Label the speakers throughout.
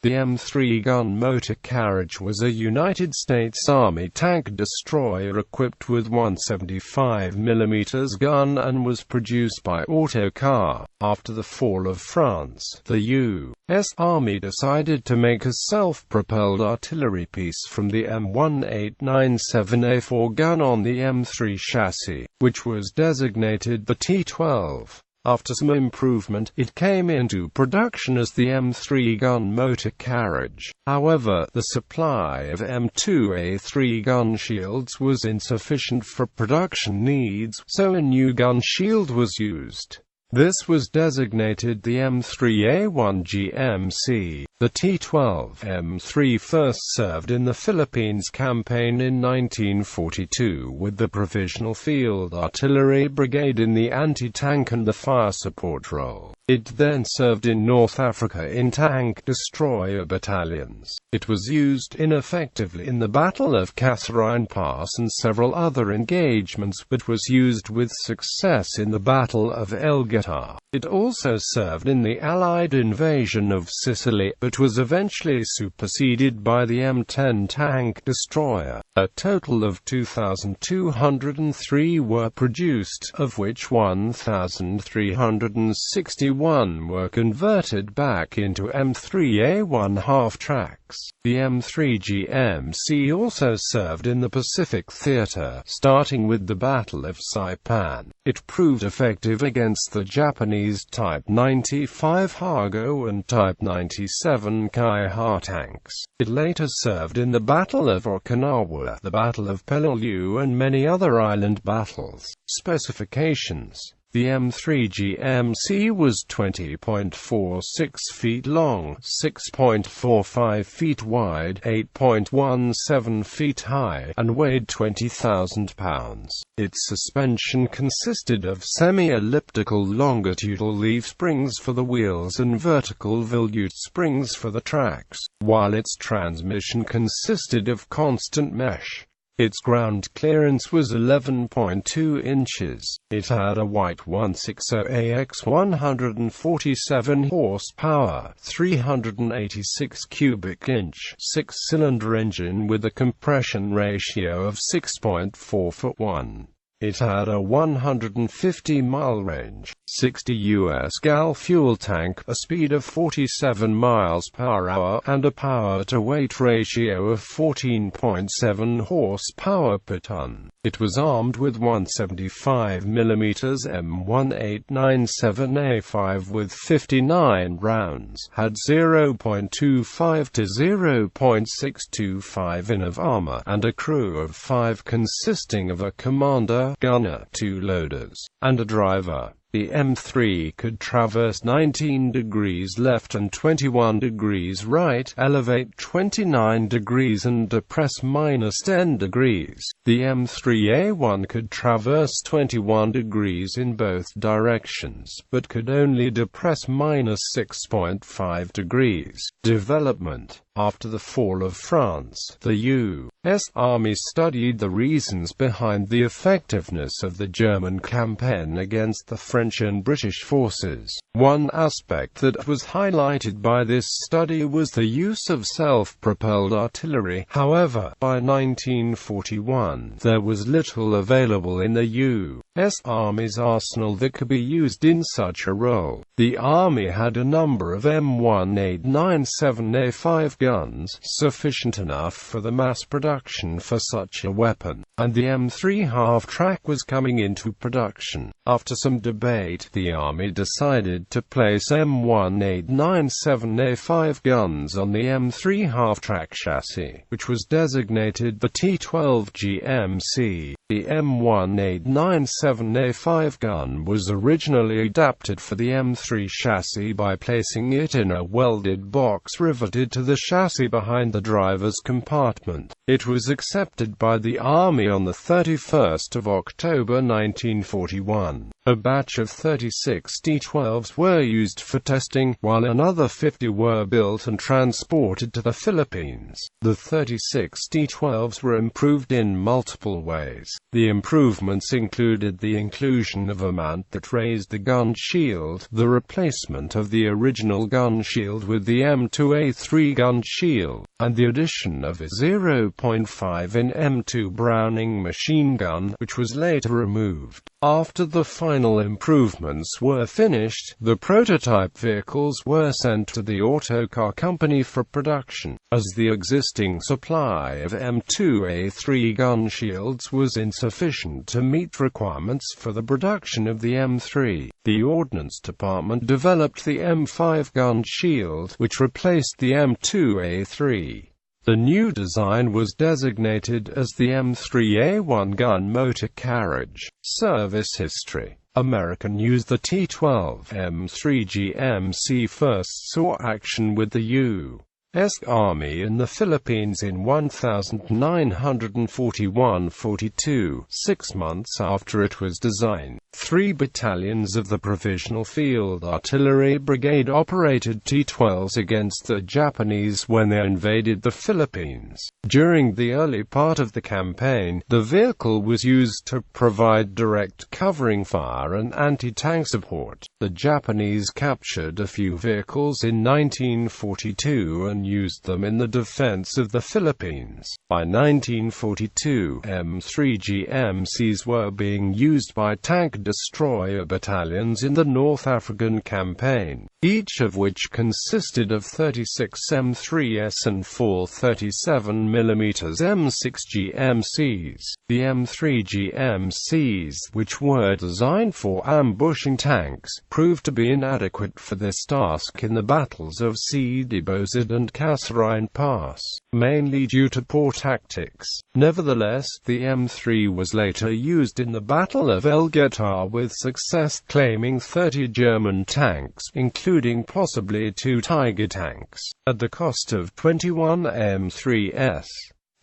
Speaker 1: The M3 Gun Motor Carriage was a United States Army tank destroyer equipped with 175mm gun and was produced by Autocar. After the fall of France, the U.S. Army decided to make a self-propelled artillery piece from the M1897A4 gun on the M3 chassis, which was designated the T-12. After some improvement, it came into production as the M3 Gun Motor Carriage. However, the supply of M2A3 gun shields was insufficient for production needs, so a new gun shield was used. This was designated the M3A1 GMC. The T-12 M3 first served in the Philippines campaign in 1942 with the Provisional Field Artillery Brigade in the anti-tank and the fire support role. It then served in North Africa in tank destroyer battalions. It was used ineffectively in the Battle of Catharine Pass and several other engagements, but was used with success in the Battle of El Guetar. It also served in the Allied invasion of Sicily, but was eventually superseded by the M10 tank destroyer. A total of 2,203 were produced, of which 1,361 were converted back into M3A1 half-tracks. The M3 GMC also served in the Pacific Theater, starting with the Battle of Saipan. It proved effective against the Japanese Type 95 Hago and Type 97 Kaiha tanks. It later served in the Battle of Okinawa, the Battle of Peleliu and many other island battles. Specifications: the M3 GMC was 20.46 feet long, 6.45 feet wide, 8.17 feet high, and weighed 20,000 pounds. Its suspension consisted of semi-elliptical longitudinal leaf springs for the wheels and vertical volute springs for the tracks, while its transmission consisted of constant mesh. Its ground clearance was 11.2 inches. It had a white 160AX 147 horsepower, 386 cubic inch, 6-cylinder engine with a compression ratio of 6.4:1. It had a 150-mile range, 60 US gal fuel tank, a speed of 47 miles per hour, and a power-to-weight ratio of 14.7 horsepower per ton. It was armed with 175mm M1897A5 with 59 rounds, had 0.25 to 0.625 in of armor, and a crew of 5 consisting of a commander, gunner, 2 loaders, and a driver. The M3 could traverse 19 degrees left and 21 degrees right, elevate 29 degrees and depress -10 degrees. The M3A1 could traverse 21 degrees in both directions, but could only depress -6.5 degrees. Development: after the fall of France, the U.S. Army studied the reasons behind the effectiveness of the German campaign against the French and British forces. One aspect that was highlighted by this study was the use of self-propelled artillery. However, by 1941, there was little available in the U.S. Army's arsenal that could be used in such a role. The Army had a number of M1897A5 guns, sufficient enough for the mass production for such a weapon, and the M3 half-track was coming into production. After some debate, the Army decided to place M1897A5 guns on the M3 half-track chassis, which was designated the T-12 GMC. The M1897A5 gun was originally adapted for the M3 chassis by placing it in a welded box riveted to the chassis behind the driver's compartment. It was accepted by the Army on the 31st of October 1941. A batch of 36 D-12s were used for testing, while another 50 were built and transported to the Philippines. The 36 D-12s were improved in multiple ways. The improvements included the inclusion of a mount that raised the gun shield, the replacement of the original gun shield with the M2A3 gun shield, and the addition of a 0.5 in M2 Browning machine gun, which was later removed. After the final improvements were finished, the prototype vehicles were sent to the Autocar company for production. As the existing supply of M2A3 gun shields was insufficient to meet requirements for the production of the M3, the Ordnance Department developed the M5 gun shield, which replaced the M2A3. The new design was designated as the M3 Gun Motor Carriage. Service history. American used the T-12. M3 GMC first saw action with the U.S.Army in the Philippines in 1941–42, 6 months after it was designed. 3 battalions of the Provisional Field Artillery Brigade operated T-12s against the Japanese when they invaded the Philippines. During the early part of the campaign, the vehicle was used to provide direct covering fire and anti-tank support. The Japanese captured a few vehicles in 1942 and used them in the defense of the Philippines. By 1942, M3 GMCs were being used by tank destroyer battalions in the North African campaign, each of which consisted of 36 M3s and 4 37mm M6 GMCs. The M3 GMCs, which were designed for ambushing tanks, proved to be inadequate for this task in the battles of Sidi Bouzid and Kasserine Pass, mainly due to poor tactics. Nevertheless, the M3 was later used in the Battle of El Guetar with success, claiming 30 German tanks, including possibly 2 Tiger tanks, at the cost of 21 M3s.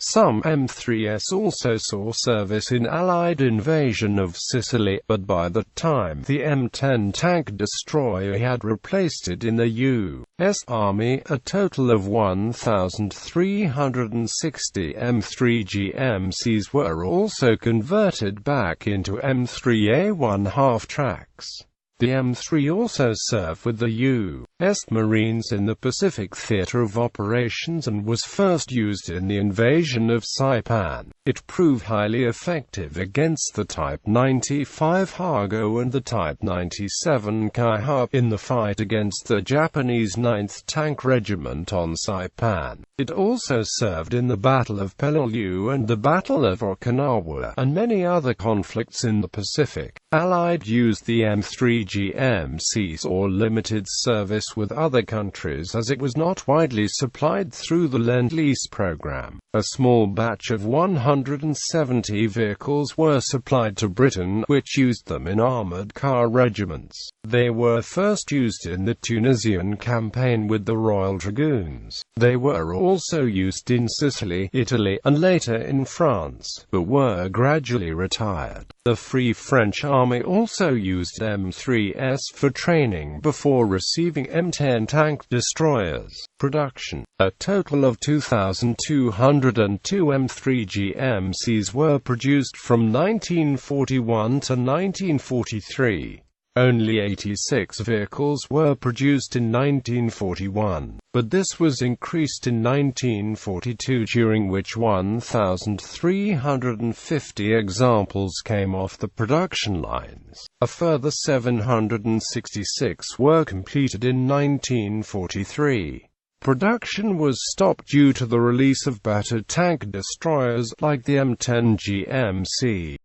Speaker 1: Some M3s also saw service in Allied invasion of Sicily, but by that time the M10 tank destroyer had replaced it in the U.S. Army. A total of 1,360 M3 GMCs were also converted back into M3A1 half-tracks. The M3 also served with the U.S. Marines in the Pacific Theater of Operations and was first used in the invasion of Saipan. It proved highly effective against the Type 95 Hago and the Type 97 Kaiha in the fight against the Japanese 9th Tank Regiment on Saipan. It also served in the Battle of Peleliu and the Battle of Okinawa, and many other conflicts in the Pacific. Allied used the M3 GMCs or limited service with other countries as it was not widely supplied through the Lend-Lease program. A small batch of 170 vehicles were supplied to Britain, which used them in armored car regiments. They were first used in the Tunisian campaign with the Royal Dragoons. They were also used in Sicily, Italy, and later in France, but were gradually retired. The Free French Army also used M3s for training before receiving M10 tank destroyers. Production. A total of 2,202 M3 GMCs were produced from 1941 to 1943. Only 86 vehicles were produced in 1941, but this was increased in 1942, during which 1,350 examples came off the production lines. A further 766 were completed in 1943. Production was stopped due to the release of battered tank destroyers like the M10 GMC.